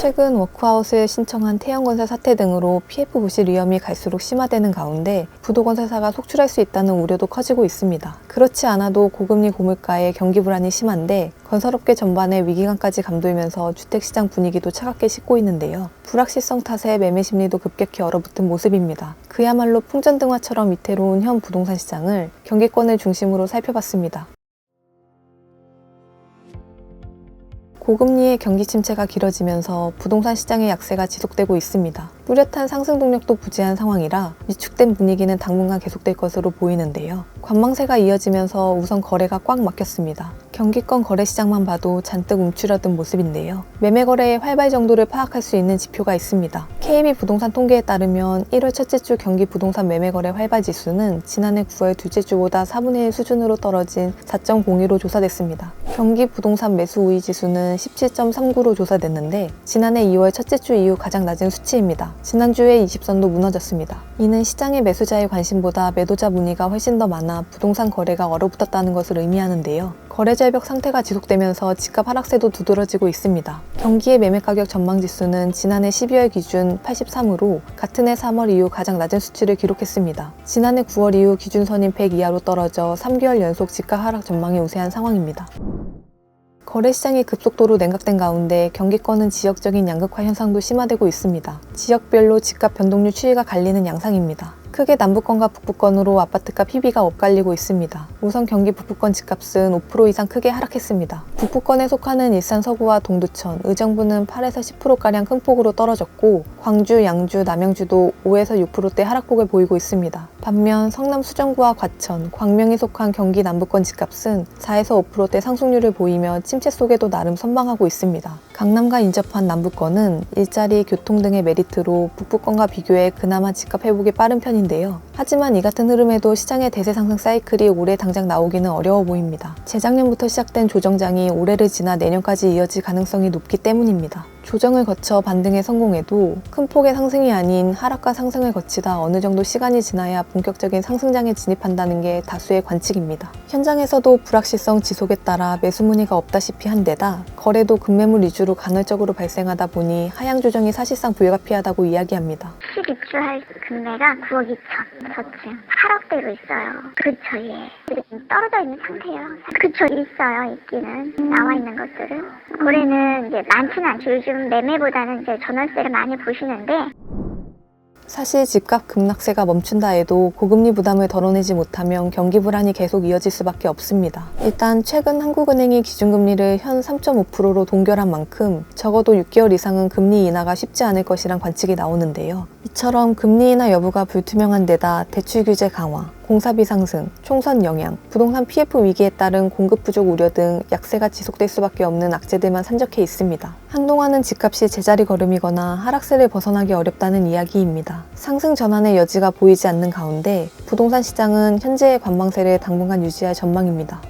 최근 워크아웃을 신청한 태양건설 사태 등으로 PF 부실 위험이 갈수록 심화되는 가운데 부도건설사가 속출할 수 있다는 우려도 커지고 있습니다. 그렇지 않아도 고금리 고물가에 경기 불안이 심한데 건설업계 전반에 위기감까지 감돌면서 주택시장 분위기도 차갑게 식고 있는데요. 불확실성 탓에 매매 심리도 급격히 얼어붙은 모습입니다. 그야말로 풍전등화처럼 위태로운 현 부동산 시장을 경기권을 중심으로 살펴봤습니다. 고금리의 경기 침체가 길어지면서 부동산 시장의 약세가 지속되고 있습니다. 뚜렷한 상승 동력도 부재한 상황이라 위축된 분위기는 당분간 계속될 것으로 보이는데요. 관망세가 이어지면서 우선 거래가 꽉 막혔습니다. 경기권 거래 시장만 봐도 잔뜩 움츠러든 모습인데요. 매매 거래의 활발 정도를 파악할 수 있는 지표가 있습니다. KB 부동산 통계에 따르면 1월 첫째 주 경기 부동산 매매 거래 활발 지수는 지난해 9월 둘째 주보다 4분의 1 수준으로 떨어진 4.02로 조사됐습니다. 경기 부동산 매수 우위 지수는 17.39로 조사됐는데 지난해 2월 첫째 주 이후 가장 낮은 수치입니다. 지난주에 20선도 무너졌습니다. 이는 시장의 매수자의 관심보다 매도자 문의가 훨씬 더 많아 부동산 거래가 얼어붙었다는 것을 의미하는데요. 거래 절벽 상태가 지속되면서 집값 하락세도 두드러지고 있습니다. 경기의 매매가격 전망지수는 지난해 12월 기준 83으로 같은 해 3월 이후 가장 낮은 수치를 기록했습니다. 지난해 9월 이후 기준선인 100 이하로 떨어져 3개월 연속 집값 하락 전망이 우세한 상황입니다. 거래시장이 급속도로 냉각된 가운데 경기권은 지역적인 양극화 현상도 심화되고 있습니다. 지역별로 집값 변동률 추이가 갈리는 양상입니다. 크게 남부권과 북부권으로 아파트값 PB가 엇갈리고 있습니다. 우선 경기 북부권 집값은 5% 이상 크게 하락했습니다. 북부권에 속하는 일산 서구와 동두천, 의정부는 8에서 10%가량 큰 폭으로 떨어졌고 광주, 양주, 남양주도 5에서 6%대 하락폭을 보이고 있습니다. 반면 성남 수정구와 과천, 광명에 속한 경기 남부권 집값은 4에서 5%대 상승률을 보이며 침체 속에도 나름 선방하고 있습니다. 강남과 인접한 남부권은 일자리, 교통 등의 메리트로 북부권과 비교해 그나마 집값 회복이 빠른 편인데요. 하지만 이 같은 흐름에도 시장의 대세 상승 사이클이 올해 당장 나오기는 어려워 보입니다. 재작년부터 시작된 조정장이 올해를 지나 내년까지 이어질 가능성이 높기 때문입니다. 조정을 거쳐 반등에 성공해도 큰 폭의 상승이 아닌 하락과 상승을 거치다 어느 정도 시간이 지나야 본격적인 상승장에 진입한다는 게 다수의 관측입니다. 현장에서도 불확실성 지속에 따라 매수 문의가 없다시피 한 데다 거래도 급매물 위주로 간헐적으로 발생하다 보니 하향 조정이 사실상 불가피하다고 이야기합니다. 시 입주할 금매가 9억 2천 저쯤 하락되고 있어요. 근처에 지금 떨어져 있는 상태예요. 그쵸, 있어요. 있기는 나와 있는 것들은 올해는 이제 많지는 않죠. 요즘 매매보다는 이제 전월세를 많이 보시는데 사실 집값 급락세가 멈춘다 해도 고금리 부담을 덜어내지 못하면 경기 불안이 계속 이어질 수밖에 없습니다. 일단 최근 한국은행이 기준금리를 현 3.5%로 동결한 만큼 적어도 6개월 이상은 금리 인하가 쉽지 않을 것이란 관측이 나오는데요. 이처럼 금리 인하 여부가 불투명한 데다 대출 규제 강화, 공사비 상승, 총선 영향, 부동산 PF 위기에 따른 공급 부족 우려 등 약세가 지속될 수밖에 없는 악재들만 산적해 있습니다. 한동안은 집값이 제자리 걸음이거나 하락세를 벗어나기 어렵다는 이야기입니다. 상승 전환의 여지가 보이지 않는 가운데 부동산 시장은 현재의 관망세를 당분간 유지할 전망입니다.